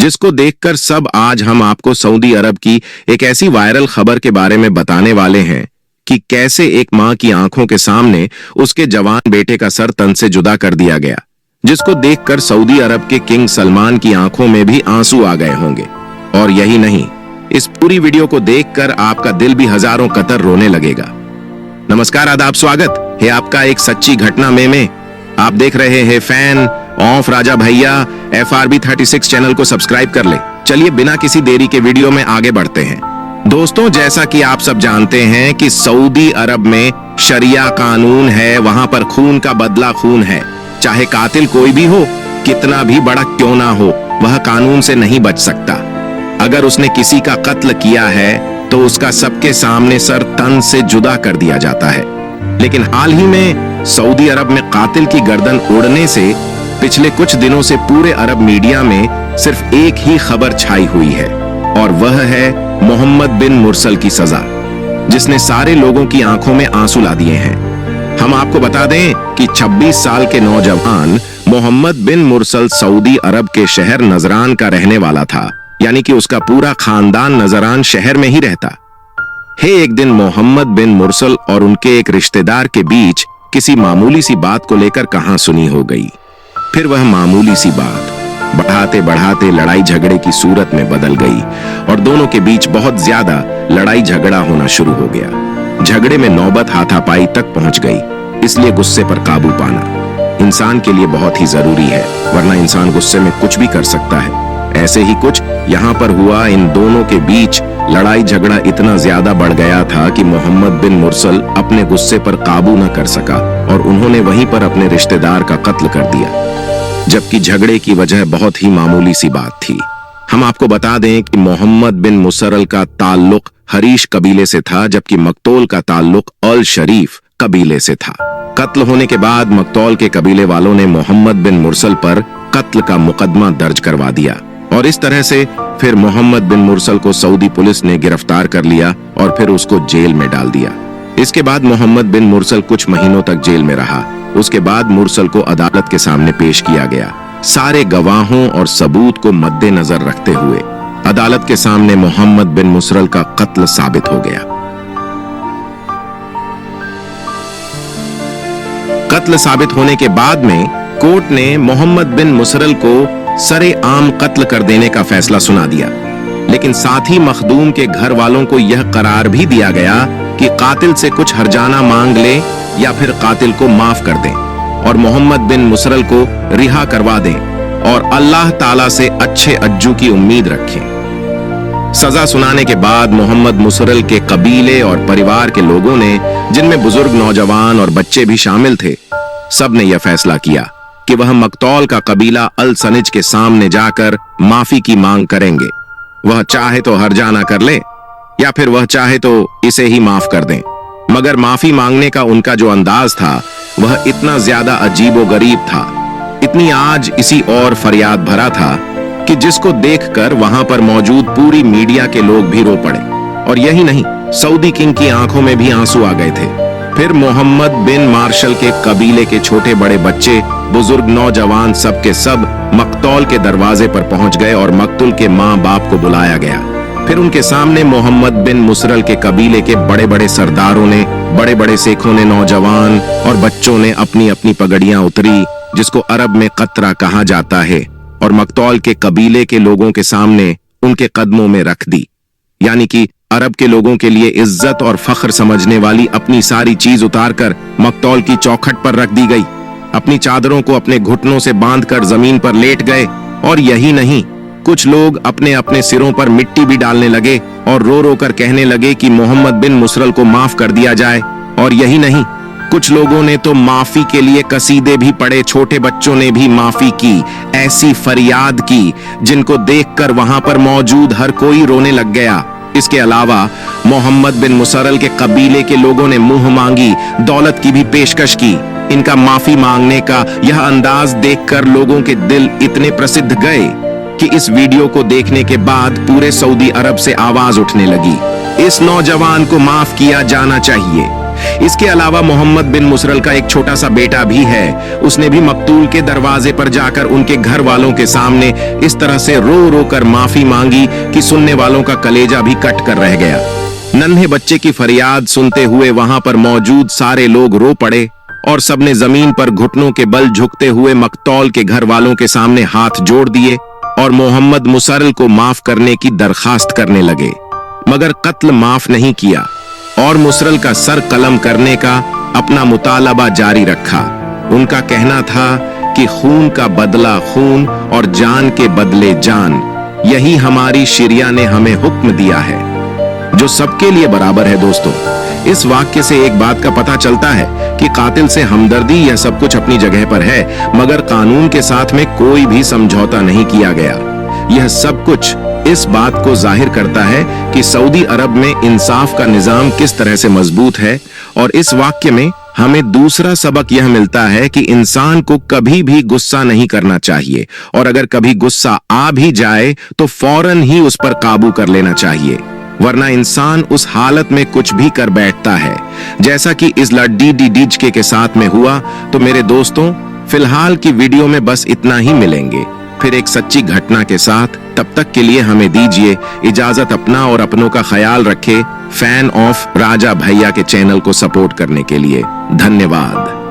जिसको देखकर सब आज हम आपको सऊदी अरब की एक ऐसी वायरल खबर के बारे में बताने वाले हैं कि कैसे एक मां की आंखों के सामने उसके जवान बेटे का सर तन से जुदा कर दिया गया, जिसको देखकर सऊदी अरब के किंग सलमान की आंखों में भी आंसू आ गए होंगे। और यही नहीं, इस पूरी वीडियो को देखकर आपका दिल भी हजारों कतर रोने लगेगा। नमस्कार, आदाब, स्वागत है आपका एक सच्ची घटना में। आप देख रहे हैं फैन ऑफ राजा भैया। FRB 36 चैनल को सब्सक्राइब कर ले। चलिए बिना किसी देरी के वीडियो में आगे बढ़ते हैं। दोस्तों, जैसा कि आप सब जानते हैं कि सऊदी अरब में शरिया कानून है, वहां पर खून का बदला खून है। चाहे कातिल कोई भी हो, कितना भी बड़ा क्यों ना हो, वह कानून से नहीं बच सकता। अगर उसने किसी का कत्ल किया है तो उसका सबके सामने सर तन से जुदा कर दिया जाता है। लेकिन हाल ही में सऊदी अरब में कातिल की गर्दन उड़ने से पिछले कुछ दिनों से पूरे अरब मीडिया में सिर्फ एक ही खबर छाई हुई है, और वह है मोहम्मद बिन मुरसल की सजा, जिसने सारे लोगों की आंखों में आंसू ला दिए हैं। हम आपको बता दें कि 26 साल के नौजवान मोहम्मद बिन मुरसल सऊदी अरब के शहर नजरान का रहने वाला था, यानी कि उसका पूरा खानदान नजरान शहर में ही रहता है। एक दिन मोहम्मद बिन मुरसल और उनके एक रिश्तेदार के बीच किसी मामूली सी बात को लेकर कहासुनी हो गई। फिर वह मामूली सी बात बढ़ाते बढ़ाते लड़ाई झगड़े की सूरत में बदल गई और दोनों के बीच बहुत ज्यादा लड़ाई झगड़ा होना शुरू हो गया। झगड़े में नौबत हाथापाई तक पहुंच गई। इसलिए गुस्से पर काबू पाना इंसान के लिए बहुत ही जरूरी है, वरना इंसान गुस्से में कुछ भी कर सकता है। ऐसे ही कुछ यहाँ पर हुआ। इन दोनों के बीच लड़ाई झगड़ा इतना ज्यादा बढ़ गया था कि मोहम्मद बिन मुरसल अपने गुस्से पर काबू न कर सका और उन्होंने वहीं पर अपने रिश्तेदार का कत्ल कर दिया, जबकि झगड़े की वजह बहुत ही मामूली सी बात थी। हम आपको बता दें कि मोहम्मद बिन मुसरल का ताल्लुक हरीश कबीले से था, जबकि मकतूल का ताल्लुक अल शरीफ कबीले से था। कत्ल होने के बाद मकतूल के कबीले वालों ने मोहम्मद बिन मुरसल पर कत्ल का मुकदमा दर्ज करवा दिया और इस तरह से फिर मोहम्मद बिन मुरसल को सऊदी पुलिस ने गिरफ्तार कर लिया और फिर उसको जेल में डाल दिया। इसके बाद मोहम्मद बिन मुरसल कुछ महीनों तक जेल में रहा। उसके बाद मुरसल को अदालत के सामने पेश किया गया। सारे गवाहों और सबूत को मद्देनजर रखते हुए अदालत के सामने मोहम्मद बिन मुसरल का कत्ल साबित हो गया। कत्ल साबित होने के बाद में कोर्ट ने मोहम्मद बिन मुसरल को सरे आम कत्ल कर देने का फैसला सुना दिया। लेकिन साथ ही मखदूम के घर वालों को यह करार भी दिया गया कि कातिल से कुछ हर्जाना मांग ले या फिर कातिल को माफ कर दें और मोहम्मद बिन मुसरल को रिहा करवा दें और अल्लाह ताला से अच्छे अज्जू की उम्मीद रखें। सजा सुनाने के बाद मोहम्मद मुसरल के कबीले और परिवार के लोगों ने, जिनमें बुजुर्ग, नौजवान और बच्चे भी शामिल थे, सब ने यह फैसला किया कि वह मकतूल का कबीला अल सनिज के सामने जाकर माफी की मांग करेंगे। वह चाहे तो हर्जाना कर ले या फिर वह चाहे तो इसे ही माफ कर दें, मगर माफी मांगने का उनका जो अंदाज था वह इतना ज्यादा अजीबोगरीब था, इतनी आज इसी और फरियाद भरा था कि जिसको देखकर वहां पर मौजूद पूरी मीडिया के लोग भी रो पड़े। और यही नहीं, सऊदी किंग की आंखों में भी आंसू आ गए थे। फिर मोहम्मद बिन मार्शल के कबीले के छोटे बड़े बच्चे, बुजुर्ग, नौजवान सब के सब मकतूल के दरवाजे पर पहुंच गए और मकतूल के माँ बाप को बुलाया गया। फिर उनके सामने मोहम्मद बिन मुसरल के कबीले के बड़े बड़े सरदारों ने, बड़े बड़े शेखों ने, नौजवान और बच्चों ने अपनी अपनी पगड़ियां उतरी, जिसको अरब में कतरा कहा जाता है, और मकतूल के कबीले के लोगों के सामने उनके कदमों में रख दी। यानी कि अरब के लोगों के लिए इज्जत और फख्र समझने वाली अपनी सारी चीज उतारकर मकतूल की चौखट पर रख दी गई। अपनी चादरों को अपने घुटनों से बांधकर जमीन पर लेट गए। और यही नहीं, कुछ लोग अपने अपने सिरों पर मिट्टी भी डालने लगे और रो रो कर कहने लगे कि मोहम्मद बिन मुसरल को माफ कर दिया जाए। और यही नहीं, कुछ लोगों ने तो माफी के लिए कसीदे भी पढ़े, छोटे बच्चों ने भी माफी की, ऐसी फरियाद की जिनको देखकर वहां पर मौजूद हर कोई रोने लग गया। इसके अलावा मोहम्मद बिन मुसरल के कबीले के लोगों ने मुंह मांगी दौलत की भी पेशकश की। इनका माफी मांगने का यह अंदाज देखकर लोगों के दिल इतने प्रसिद्ध गए कि इस वीडियो को देखने के बाद पूरे सऊदी अरब से आवाज उठने लगी, इस नौजवान को माफ किया जाना चाहिए, इसके अलावा मोहम्मद बिन मुसरल का एक छोटा सा बेटा भी है। उसने भी मकतूल के दरवाजे पर जाकर उनके घर वालों के सामने इस तरह से रो रो कर माफी मांगी कि सुनने वालों का कलेजा भी कट कर रह गया। नन्हे बच्चे की फरियाद सुनते हुए वहां पर मौजूद सारे लोग रो पड़े और सबने जमीन पर घुटनों के बल झुकते हुए मकतूल के घर वालों के सामने हाथ जोड़ दिए और मोहम्मद मुसरल को माफ करने की दरखास्त करने लगे, मगर कत्ल माफ नहीं किया और मुसरल का सर कलम करने का अपना मुतालबा जारी रखा। उनका कहना था कि खून का बदला खून और जान के बदले जान, यही हमारी शरिया ने हमें हुक्म दिया है, जो सबके लिए बराबर है। दोस्तों, इस वाक्य से एक बात का पता चलता है कि कातिल से हमदर्दी यह सब कुछ अपनी जगह पर है, मगर कानून के साथ में कोई भी समझौता नहीं किया गया। यह सब कुछ इस बात को जाहिर करता है कि सऊदी अरब में इंसाफ का निजाम किस तरह से मजबूत है। और इस वाक्य में हमें दूसरा सबक यह मिलता है कि इंसान को कभी भी गुस्सा नहीं करना चाहिए, और अगर कभी गुस्सा आ भी जाए तो फौरन ही उस पर काबू कर लेना चाहिए, वरना इंसान उस हालत में कुछ भी कर बैठता है, जैसा कि इस लड्डी के साथ में हुआ। तो मेरे दोस्तों, फिलहाल की वीडियो में बस इतना ही, मिलेंगे फिर एक सच्ची घटना के साथ। तब तक के लिए हमें दीजिए इजाजत। अपना और अपनों का ख्याल रखें। फैन ऑफ राजा भैया के चैनल को सपोर्ट करने के लिए धन्यवाद।